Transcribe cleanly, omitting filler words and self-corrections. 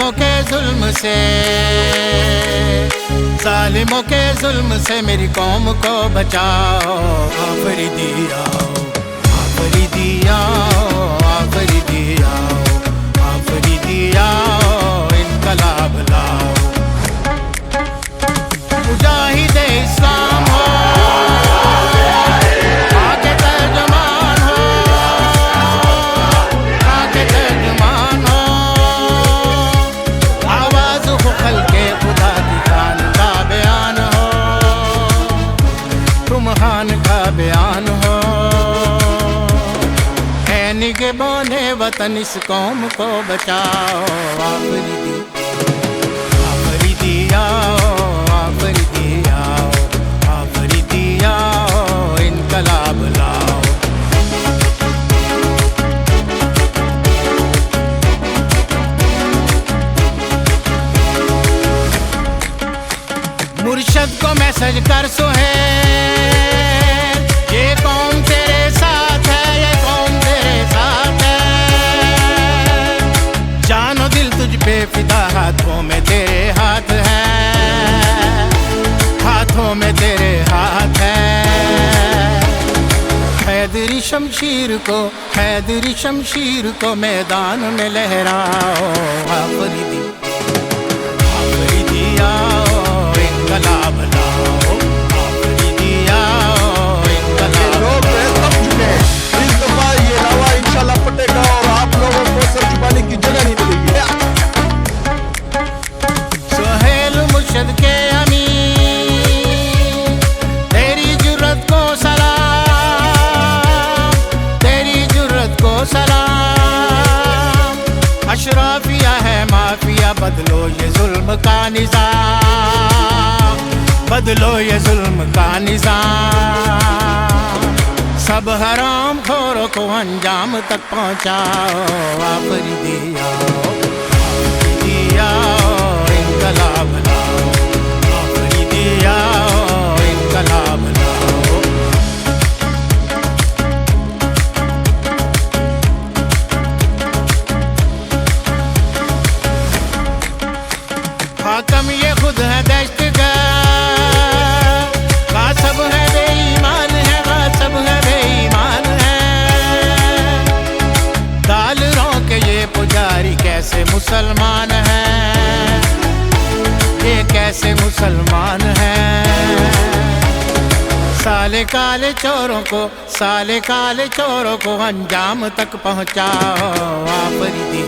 जालिमों के जुल्म से, जालिमों के जुल्म से मेरी कौम को बचाओ। आफरीदी आओ, आफरीदी आओ, आफरीदी आओ, आफरीदी आओ, इनकलाब लाओ। मुजाहिदे इस्लाम हो, आके तर्जुमान हो, आके तर्जुमान हो। आवाज हो खल्के खुदा की खान का बयान हो, तुम खान का बयान हो। है निगहबाने वतन इस कौम को बचाओ। आफरीदी, आफरीदी आओ, आफरीदी आओ, आफरीदी आओ, इनकलाब लाओ। मुर्शद को मैसेज कर सुहेल, ये कौम तेरे साथ है, ये कौम तेरे साथ है। जानो दिल तुझ पे फिदा, हाथों में तेरे हाथ है, हाथों में तेरे हाथ है। हैदरी शमशीर को, हैदरी शमशीर को मैदान में लहराओ। आफरीदी, आफरीदी आओ, इनकलाब लाओ। आफरीदी आओ, इनकलाब लाओ। इस दफा ये लावा इंशाल्लाह फटेगा और आप लोगों को सर छुपाने की जगह नहीं मिलेगी। सुहेल मुर्शद के अमीन, तेरी जुर्रत को सलाम, तेरी जुर्रत को सलाम। अशराफिया है माफिया, बदलो ये जुल्म का निज़ाम, बदलो ये जुल्म का निज़ाम। सब हराम खोरों को अंजाम तक पहुँचाओ। आफरीदी आओ, आफरीदी आओ, इनकलाब लाओ। आफरीदी आओ, इनकलाब लाओ। हाकम ये खुद है दहशतगर्द, गासिब है बेईमान है, गासिब है बेईमान है। दाल रोके ये पुजारी कैसे मुसलमान है, ये कैसे मुसलमान है। साले काले चोरों को, साले काले चोरों को अंजाम तक पहुँचाओ। आफरीदी